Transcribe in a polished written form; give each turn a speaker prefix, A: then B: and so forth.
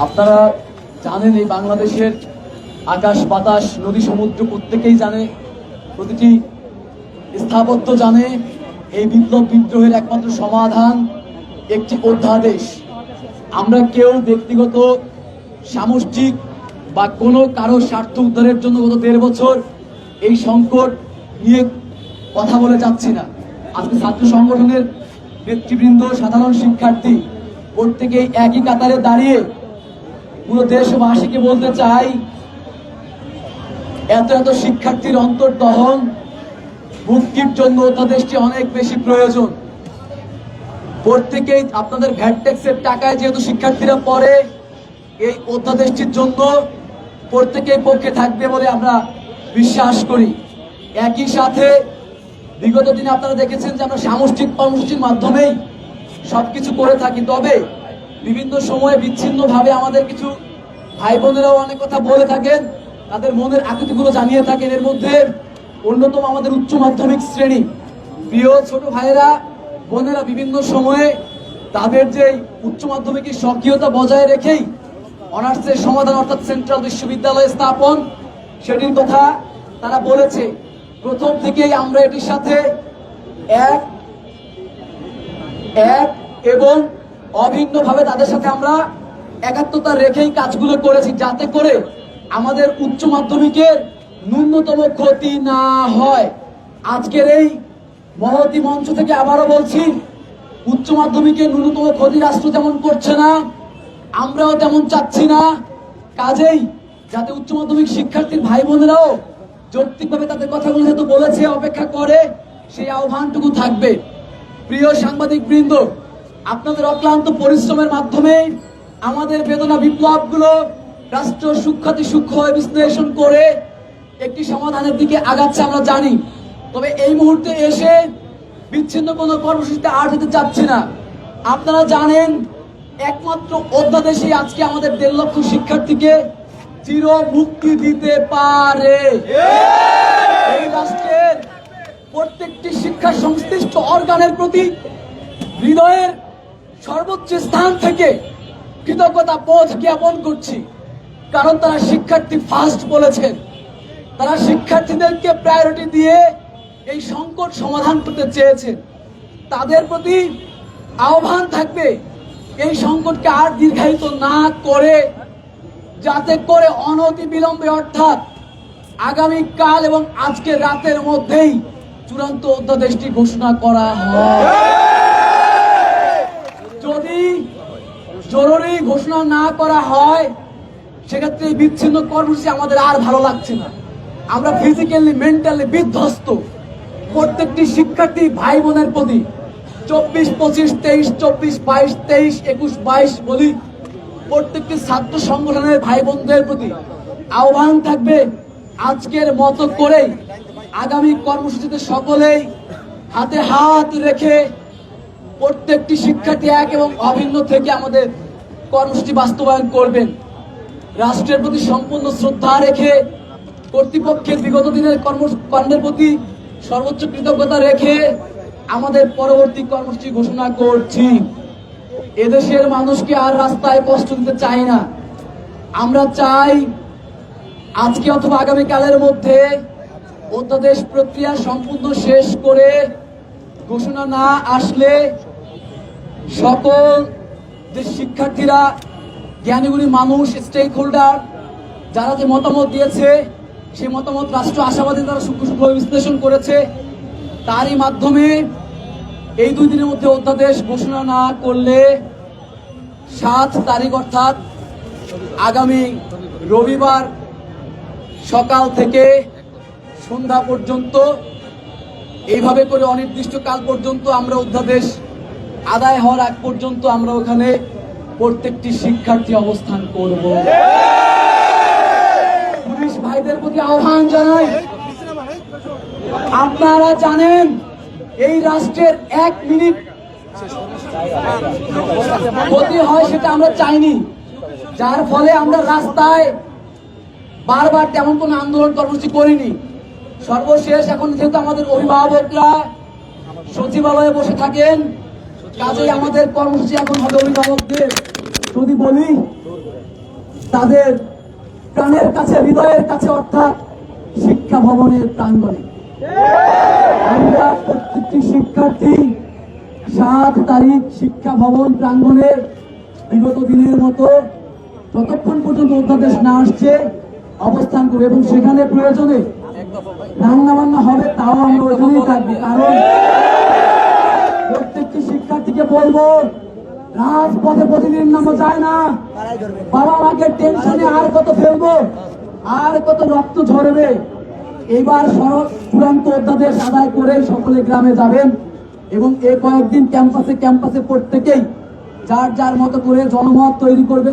A: আপনারা জানেন এই বাংলাদেশের আকাশ বাতাস নদী সমুদ্র প্রত্যেকেই জানে, প্রতিটি স্থাপত্য জানে এই বিপ্লব বিদ্রোহের একমাত্র সমাধান একটি অধ্যাদেশ। আমরা কেউ ব্যক্তিগত সামষ্টিক বা কোনো কারো স্বার্থ উদ্ধারের জন্য গত ১.৫ বছর এই সংকট নিয়ে কথা বলে যাচ্ছি না। আজকে ছাত্র সংগঠনের নেতৃবৃন্দ, সাধারণ শিক্ষার্থী প্রত্যেকেই একই কাতারে দাঁড়িয়ে পুরো দেশবাসীকে বলতে চাই, এত এত শিক্ষার্থীর অন্তর্দহন মুক্তির জন্য অধ্যাদেশটি অনেক বেশি প্রয়োজন। প্রত্যেকেই আপনাদের ভ্যাট ট্যাক্সের টাকায় যেহেতু শিক্ষার্থীরা পড়ে, এই অধ্যাদেশটির জন্য প্রত্যেকেই পক্ষে থাকবে বলে আমরা বিশ্বাস করি। একই সাথে বিগত দিনে আপনারা দেখেছেন যে আমরা সামষ্টিক কর্মসূচির মাধ্যমেই সবকিছু করে থাকি, তবে বিভিন্ন সময়ে বিচ্ছিন্নভাবে আমাদের কিছু ভাই বোনেরাও অনেক কথা বলে থাকেন, তাদের মনের আকুতিগুলো জানিয়ে থাকেন। এর মধ্যে অন্যতম আমাদের উচ্চ মাধ্যমিক শ্রেণী, প্রিয় ছোট ভাইয়েরা বোনেরা বিভিন্ন সময়ে তাদের যে উচ্চ মাধ্যমিকের স্বকীয়তা বজায় রেখেই অনার্সের সমাধান অর্থাৎ সেন্ট্রাল বিশ্ববিদ্যালয় স্থাপন সেটির কথা তারা বলেছে। প্রথম থেকেই আমরা এটির সাথে এক এবং অভিন্নভাবে তাদের সাথে আমরা একাত্মতা রেখেই কাজগুলো করেছি, যাতে করে আমাদের উচ্চ মাধ্যমিকের ন্যূনতম ক্ষতি না হয়। আজকের এই মহতি মঞ্চ থেকে আবারও বলছি, উচ্চ মাধ্যমিকের ন্যূনতম ক্ষতি রাষ্ট্র যেমন করছে না, আমরাও তেমন চাচ্ছি না। কাজেই যাতে উচ্চ মাধ্যমিক শিক্ষার্থীর ভাই বোনেরাও যৌক্তিকভাবে তাদের কথাগুলো যেহেতু বলেছে অপেক্ষা করে, সেই আহ্বানটুকু থাকবে। প্রিয় সাংবাদিক বৃন্দ, আপনাদের অক্লান্ত পরিশ্রমের মাধ্যমে আমাদের বেদনা বিপ্লবগুলো রাষ্ট্র সূক্ষ্মাতি সূক্ষ্ম বিশ্লেষণ করে একটি সমাধানের দিকে আগাচ্ছে আমরা জানি। তবে এই মুহূর্তে এসে বিচ্ছিন্ন কোনো কর্মসূচিতে আর যেতে চাচ্ছি না। আপনারা জানেন একমাত্র অধ্যাদেশই আজকে আমাদের ১.৫ লক্ষ শিক্ষার্থীকে চির মুক্তি দিতে পারে। এই রাষ্ট্রের প্রত্যেকটি শিক্ষা সংশ্লিষ্ট অর্গানের প্রতি হৃদয়ের সর্বোচ্চ স্থান থেকে কৃতজ্ঞতা বোধ জ্ঞাপন করছি, কারণ তারা শিক্ষার্থী ফার্স্ট বলেছেন। তারা শিক্ষার্থীদেরকে প্রায়োরিটি দিয়ে এই সংকট সমাধান করতে চেয়েছেন। তাদের প্রতি আহ্বান থাকবে এই সংকটকে আর দীর্ঘায়িত না করে, যাতে করে অনতি বিলম্বে অর্থাৎ আগামীকাল এবং আজকে রাতের মধ্যেই চূড়ান্ত অধ্যাদেশটি ঘোষণা করা হয়। যদি জরুরি ঘোষণা না করা হয়, সেক্ষেত্রে বিচ্ছিন্ন কর্মসূচি আমাদের আর ভালো লাগছে না। আমরা ফিজিক্যালি মেন্টালি বিধ্বস্ত। প্রত্যেকটি শিক্ষার্থী ভাই বোনের প্রতি 24, 25, 23, 24, 22, 23, 21, 22 বলি, প্রত্যেকটি ছাত্র সংগঠনের ভাই বোনদের প্রতি আহ্বান থাকবে, আজকের মতো করেই আগামী কর্মসূচিতে সকলেই হাতে হাত রেখে প্রত্যেকটি শিক্ষার্থী এক এবং অভিন্ন থেকে আমাদের কর্মসূচি বাস্তবায়ন করবেন। রাষ্ট্রের প্রতি সম্পূর্ণ শ্রদ্ধা রেখে, কর্তৃপক্ষের বিগত দিনের কর্মকাণ্ডের প্রতি সর্বোচ্চ কৃতজ্ঞতা রেখে আমাদের পরবর্তী কর্মসূচি ঘোষণা করছি। এদেশের মানুষকে আর রাস্তায় কষ্ট দিতে চাই না। আমরা চাই আজকে অথবা আগামীকালের মধ্যে অধ্যাদেশ প্রক্রিয়া সম্পূর্ণ শেষ করে ঘোষণা না আসলে সকল যে শিক্ষার্থীরা, জ্ঞানীগুণী মানুষ, স্টেক হোল্ডার যারা যে মতামত দিয়েছে, সেই মতামত রাষ্ট্র আশাবাদী তারা সূক্ষ্মভাবে বিশ্লেষণ করেছে, তারই মাধ্যমে এই 2 দিনের মধ্যে অধ্যাদেশ ঘোষণা না করলে 7 তারিখ অর্থাৎ আগামী রবিবার সকাল থেকে সন্ধ্যা পর্যন্ত এইভাবে করে অনির্দিষ্টকাল পর্যন্ত আমরা অধ্যাদেশ আদায় হওয়ার আগ পর্যন্ত আমরা ওখানে প্রত্যেকটি শিক্ষার্থী অবস্থান করব। পুলিশ ভাইদের প্রতি আহ্বান জানাই, আপনারা জানেন এই রাষ্ট্রের 1 মিনিট ক্ষতি হয় সেটা আমরা চাইনি, যার ফলে আমরা রাস্তায় বারবার তেমন কোনো আন্দোলন কর্মসূচি করিনি। সর্বশেষ এখন যেহেতু আমাদের অভিভাবকরা সচিবালয়ে বসে থাকেন, কাজেই আমাদের কর্মসূচি এখন হবে অভিভাবকদের যদি বলি তাদের প্রাণের কাছে, হৃদয়ের কাছে, অর্থাৎ শিক্ষা ভবনের প্রাঙ্গণে। আমরা প্রত্যেকটি শিক্ষার্থী 7 তারিখ শিক্ষা ভবন প্রাঙ্গণে বিগত দিনের মতো যতক্ষণ পর্যন্ত অধ্যাদেশ না আসছে অবস্থান করবে, এবং সেখানে প্রয়োজনে রান্না বান্না হবে, তাও আমরা ওইখানেই থাকবো। কারণ প্রত্যেকটি শিক্ষার্থীকে বলবো, রাজপথে প্রতিদিন নামা যায় না। বাবা মাকে টেনশনে আর কত ফেলবো, আর কত রক্ত ঝরবে। এবার চূড়ান্ত অধ্যাদেশ আদায় করে সকলে গ্রামে যাবেন, এবং এই কয়েকদিন ক্যাম্পাসে প্রত্যেকেই যার যার মতো করে জনমত তৈরি করবেন।